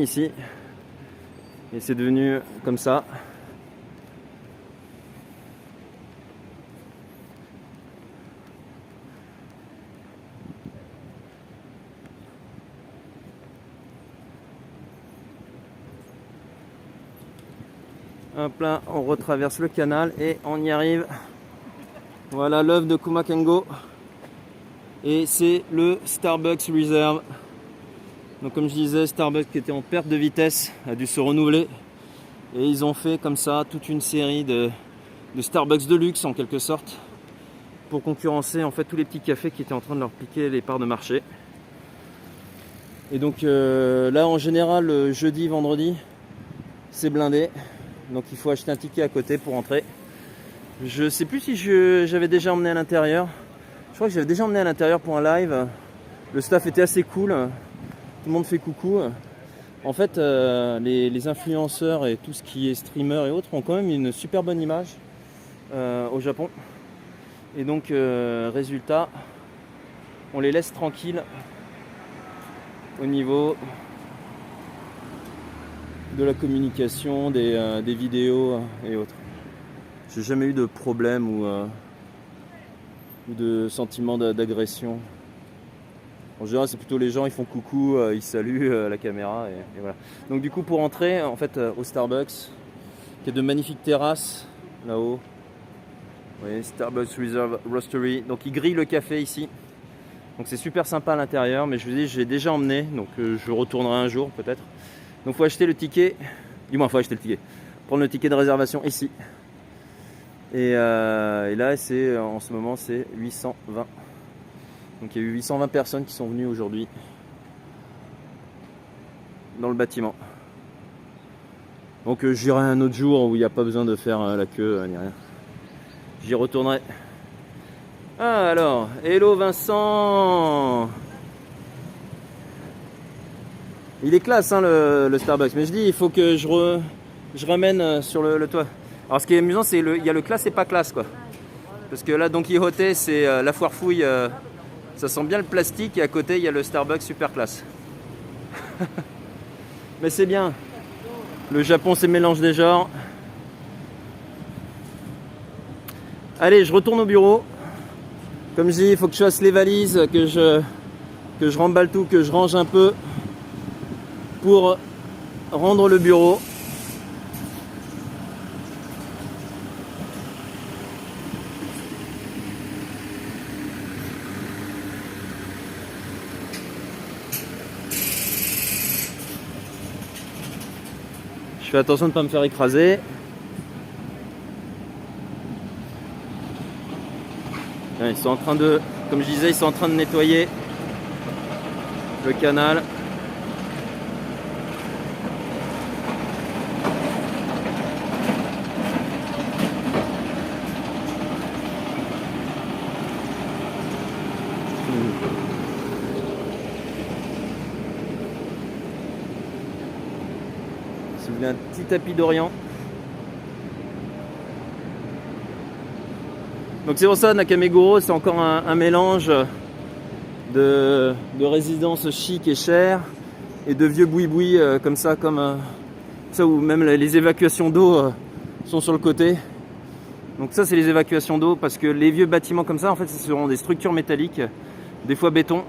ici et c'est devenu comme ça. Hop là, on retraverse le canal et on y arrive. Voilà l'œuvre de Kumakengo et c'est le Starbucks Reserve. Donc comme je disais, Starbucks qui était en perte de vitesse a dû se renouveler et ils ont fait comme ça toute une série de Starbucks de luxe en quelque sorte pour concurrencer en fait tous les petits cafés qui étaient en train de leur piquer les parts de marché. Et donc là en général le jeudi, vendredi c'est blindé, donc il faut acheter un ticket à côté pour entrer. Je sais plus si j'avais déjà emmené à l'intérieur. Je crois que j'avais déjà emmené à l'intérieur pour un live. Le staff était assez cool. Tout le monde fait coucou. En fait, les influenceurs et tout ce qui est streamer et autres ont quand même une super bonne image au Japon. Et donc, résultat, on les laisse tranquilles au niveau de la communication, des vidéos et autres. J'ai jamais eu de problème ou de sentiment d'agression. En général, c'est plutôt les gens, ils font coucou, ils saluent la caméra et voilà. Donc du coup, pour entrer en fait au Starbucks, qui est de magnifiques terrasses là-haut. Vous voyez, Starbucks Reserve Roastery. Donc ils grillent le café ici. Donc c'est super sympa à l'intérieur, mais je vous dis, j'ai déjà emmené, donc je retournerai un jour peut-être. Donc il faut acheter le ticket, du moins il faut acheter le ticket, prendre le ticket de réservation ici. Et là, en ce moment, c'est 820. Donc il y a eu 820 personnes qui sont venues aujourd'hui dans le bâtiment. Donc j'irai un autre jour où il n'y a pas besoin de faire la queue ni rien. J'y retournerai. Ah alors, hello Vincent. Il est classe hein, le Starbucks, mais je dis il faut que je ramène sur le toit. Alors ce qui est amusant, c'est il y a le classe et pas classe quoi. Parce que là Don Quijote c'est la foire fouille, ça sent bien le plastique et à côté il y a le Starbucks super classe. Mais c'est bien. Le Japon c'est mélange des genres. Allez, je retourne au bureau. Comme je dis, il faut que je fasse les valises, que je remballe tout, que je range un peu pour rendre le bureau. Je fais attention de ne pas me faire écraser. Ils sont en train de, comme je disais, ils sont en train de nettoyer le canal. Si vous voulez un petit tapis d'Orient. Donc c'est pour ça Nakameguro c'est encore un mélange de résidences chic et chères et de vieux boui-boui comme ça où même les évacuations d'eau sont sur le côté. Donc ça c'est les évacuations d'eau parce que les vieux bâtiments comme ça en fait ce seront des structures métalliques, des fois béton,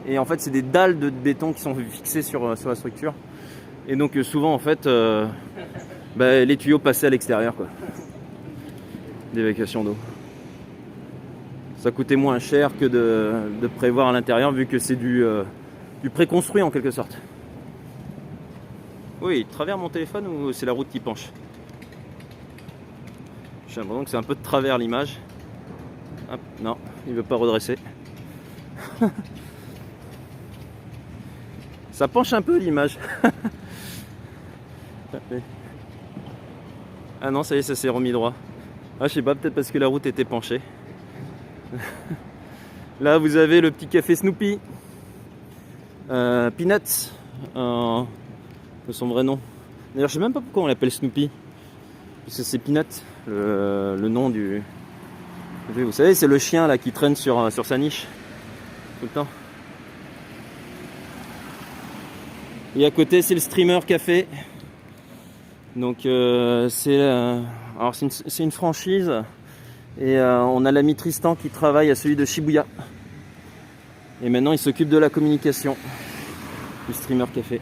et en fait c'est des dalles de béton qui sont fixées sur la structure. Et donc souvent en fait les tuyaux passaient à l'extérieur quoi, d'évacuation d'eau. Ça coûtait moins cher que de prévoir à l'intérieur vu que c'est du préconstruit en quelque sorte. Oui, il travers mon téléphone ou c'est la route qui penche? J'ai l'impression que c'est un peu de travers l'image. Hop, non, il veut pas redresser. Ça penche un peu l'image. Ah non, ça y est, ça s'est remis droit. Ah, je sais pas, peut-être parce que la route était penchée. Là, vous avez le petit café Snoopy. Peanuts, de son vrai nom. D'ailleurs, je sais même pas pourquoi on l'appelle Snoopy. Parce que c'est Peanut, le nom du... Vous savez, c'est le chien là qui traîne sur sa niche. Tout le temps. Et à côté, c'est le Streamer Café. Donc c'est une franchise. Et on a l'ami Tristan qui travaille à celui de Shibuya. Et maintenant, il s'occupe de la communication du Streamer Café.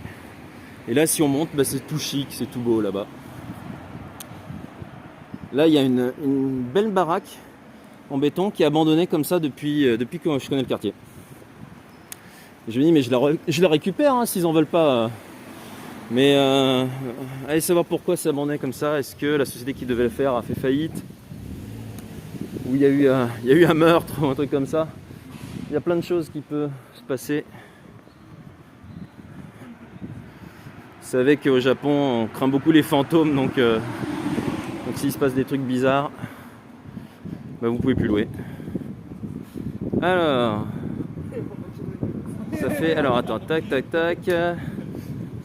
Et là, si on monte, bah, c'est tout chic, c'est tout beau là-bas. Là, il y a une belle baraque en béton qui est abandonnée comme ça depuis que je connais le quartier. Et je me dis, mais je la récupère hein, s'ils en veulent pas. Mais allez savoir pourquoi c'est abandonné comme ça. Est-ce que la société qui devait le faire a fait faillite? Ou il y a eu un meurtre ou un truc comme ça? Il y a plein de choses qui peuvent se passer. Vous savez qu'au Japon, on craint beaucoup les fantômes, donc s'il se passe des trucs bizarres, bah vous pouvez plus louer. Alors, ça fait, alors attends, tac, tac, tac,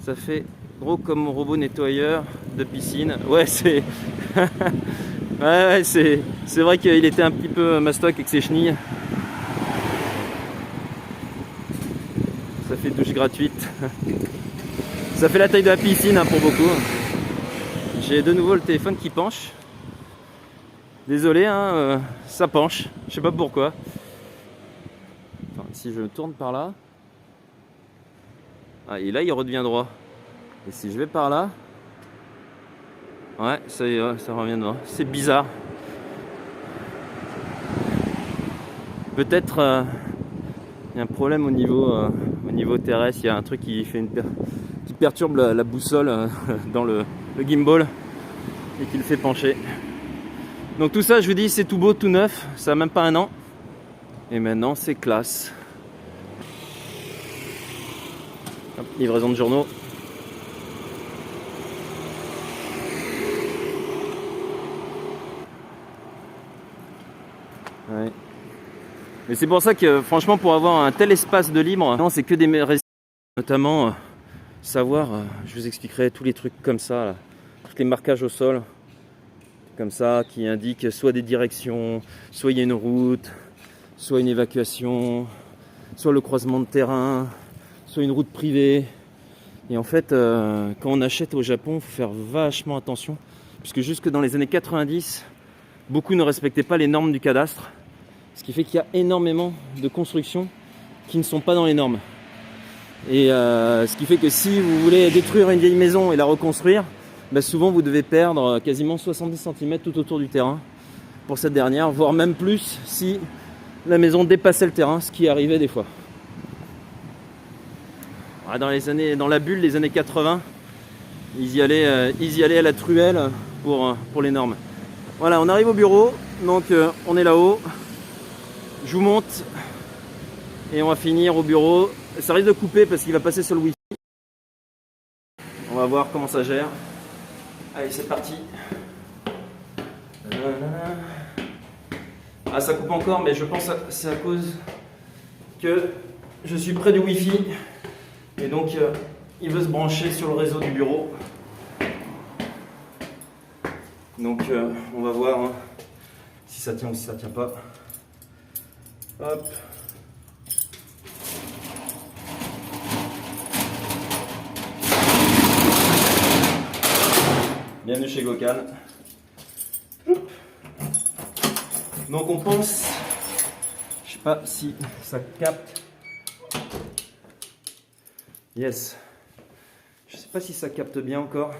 ça fait gros comme mon robot nettoyeur de piscine. Ouais, c'est, ouais, c'est vrai qu'il était un petit peu mastoc avec ses chenilles. Ça fait douche gratuite. Ça fait la taille de la piscine hein, pour beaucoup. J'ai de nouveau le téléphone qui penche. Désolé, hein, ça penche. Je sais pas pourquoi. Enfin, si je me tourne par là. Ah, et là, il redevient droit. Et si je vais par là. Ouais, ça revient droit. C'est bizarre. Peut-être il y a un problème au niveau terrestre. Il y a un truc qui fait qui perturbe la boussole dans le gimbal et qui le fait pencher. Donc tout ça, je vous dis, c'est tout beau, tout neuf. Ça a même pas un an. Et maintenant, c'est classe. Hop, livraison de journaux. Ouais. Mais c'est pour ça que, franchement, pour avoir un tel espace de libre, non, c'est que des résidences, notamment savoir, je vous expliquerai tous les trucs comme ça, là. Tous les marquages au sol, comme ça, qui indiquent soit des directions, soit il y a une route, soit une évacuation, soit le croisement de terrain, soit une route privée. Et en fait, quand on achète au Japon, il faut faire vachement attention, puisque jusque dans les années 90, beaucoup ne respectaient pas les normes du cadastre, ce qui fait qu'il y a énormément de constructions qui ne sont pas dans les normes. Et ce qui fait que si vous voulez détruire une vieille maison et la reconstruire, bah souvent vous devez perdre quasiment 70 cm tout autour du terrain pour cette dernière, voire même plus si la maison dépassait le terrain, ce qui arrivait des fois. Dans la bulle des années 80, ils y allaient à la truelle pour les normes. Voilà, on arrive au bureau, donc on est là-haut. Je vous monte et on va finir au bureau. Ça risque de couper parce qu'il va passer sur le Wi-Fi. On va voir comment ça gère. Allez, c'est parti. Ah, ça coupe encore, mais je pense que c'est à cause que je suis près du Wi-Fi. Et donc, il veut se brancher sur le réseau du bureau. Donc, on va voir hein, si ça tient ou si ça tient pas. Hop. Bienvenue chez Gokan. Donc on pense, je sais pas si ça capte. Yes. Je sais pas si ça capte bien encore.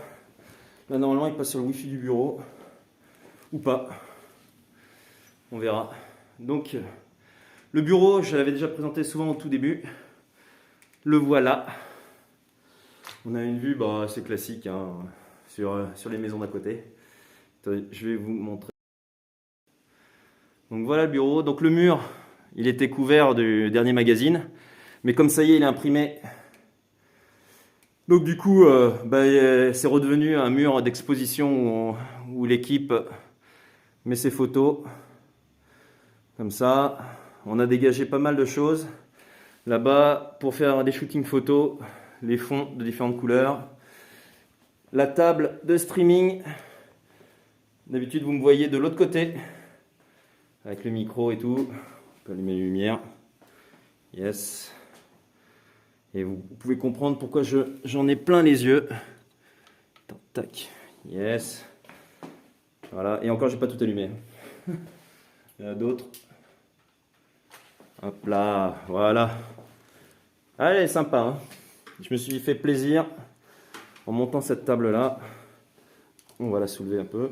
Là normalement il passe sur le Wi-Fi du bureau ou pas. On verra. Donc le bureau, je l'avais déjà présenté souvent au tout début. Le voilà. On a une vue assez classique hein, sur les maisons d'à côté. Attendez, je vais vous montrer. Donc voilà le bureau. Donc le mur, il était couvert du dernier magazine. Mais comme ça y est, il est imprimé. Donc du coup, c'est redevenu un mur d'exposition où l'équipe met ses photos. Comme ça, on a dégagé pas mal de choses. Là-bas, pour faire des shootings photos, les fonds de différentes couleurs. La table de streaming. D'habitude, vous me voyez de l'autre côté. Avec le micro et tout. On peut allumer les lumières. Yes. Et vous pouvez comprendre pourquoi j'en ai plein les yeux. Attends, tac, yes. Voilà, et encore j'ai pas tout allumé. Il y en a d'autres. Hop là, voilà. Allez, sympa, hein. Je me suis fait plaisir en montant cette table là. On va la soulever un peu.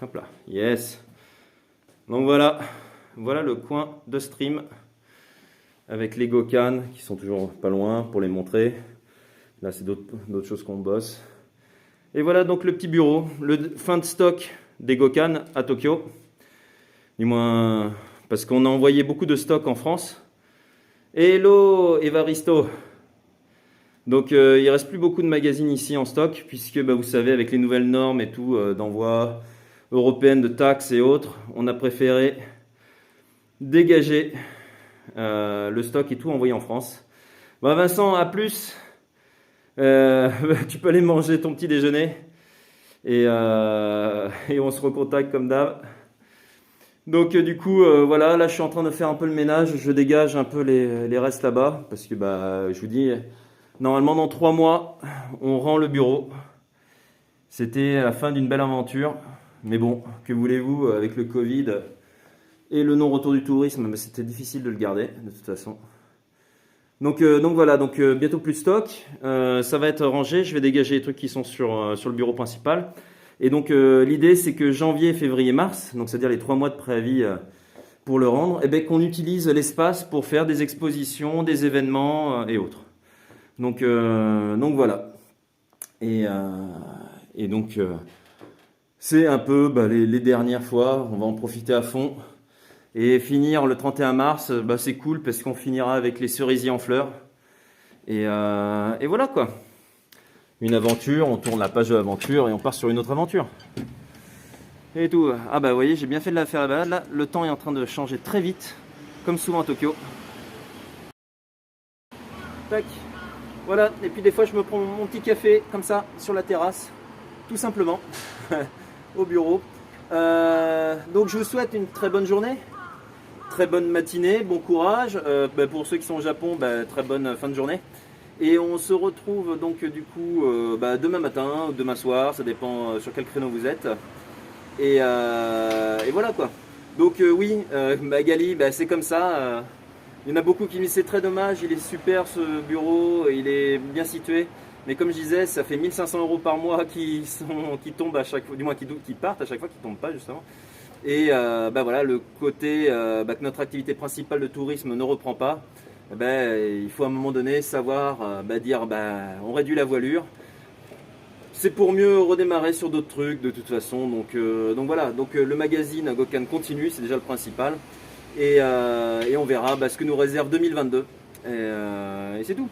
Hop là, yes. Donc voilà, voilà le coin de stream avec les Gokan qui sont toujours pas loin pour les montrer. Là, c'est d'autres choses qu'on bosse. Et voilà donc le petit bureau, le fin de stock des Gokan à Tokyo. Du moins, parce qu'on a envoyé beaucoup de stock en France. Hello Evaristo. Donc il ne reste plus beaucoup de magazines ici en stock, puisque vous savez, avec les nouvelles normes et tout d'envoi européennes de taxes et autres, on a préféré dégager le stock et tout envoyer en France. Vincent, à plus. Tu peux aller manger ton petit déjeuner et on se recontacte comme d'hab. Donc du coup, voilà, là je suis en train de faire un peu le ménage, je dégage un peu les restes là-bas, parce que je vous dis, normalement dans 3 mois, on rend le bureau. C'était la fin d'une belle aventure, mais bon, que voulez-vous, avec le Covid et le non-retour du tourisme, c'était difficile de le garder, de toute façon. Donc voilà, bientôt plus de stock, ça va être rangé, je vais dégager les trucs qui sont sur le bureau principal. Et donc l'idée c'est que janvier, février, mars, donc c'est-à-dire les 3 mois de préavis pour le rendre, qu'on utilise l'espace pour faire des expositions, des événements et autres. Donc voilà. Et donc c'est un peu les dernières fois, on va en profiter à fond. Et finir le 31 mars, c'est cool parce qu'on finira avec les cerisiers en fleurs. Et voilà quoi. Une aventure, on tourne la page de l'aventure et on part sur une autre aventure. Et tout. Ah vous voyez, j'ai bien fait de la faire la balade. Là, le temps est en train de changer très vite, comme souvent à Tokyo. Tac. Voilà, et puis des fois je me prends mon petit café comme ça sur la terrasse, tout simplement, au bureau. Donc je vous souhaite une très bonne journée. Très bonne matinée, bon courage. Pour ceux qui sont au Japon, très bonne fin de journée. Et on se retrouve donc du coup demain matin ou demain soir, ça dépend sur quel créneau vous êtes. Et voilà quoi. Donc oui, Magali, c'est comme ça. Il y en a beaucoup qui me disent c'est très dommage, il est super ce bureau, il est bien situé. Mais comme je disais, ça fait 1 500 € par mois qui tombent à chaque fois, du moins qui partent à chaque fois, qui ne tombent pas justement. Et voilà, le côté que notre activité principale de tourisme ne reprend pas, il faut à un moment donné savoir dire on réduit la voilure. C'est pour mieux redémarrer sur d'autres trucs de toute façon. Donc voilà, le magazine Gokan continue, c'est déjà le principal. Et on verra ce que nous réserve 2022. Et c'est tout.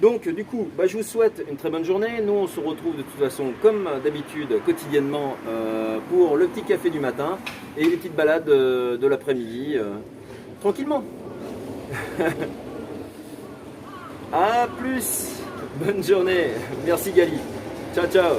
Donc du coup, je vous souhaite une très bonne journée. Nous on se retrouve de toute façon comme d'habitude quotidiennement pour le petit café du matin et les petites balades de l'après-midi tranquillement. A plus, bonne journée, merci Gali, ciao ciao.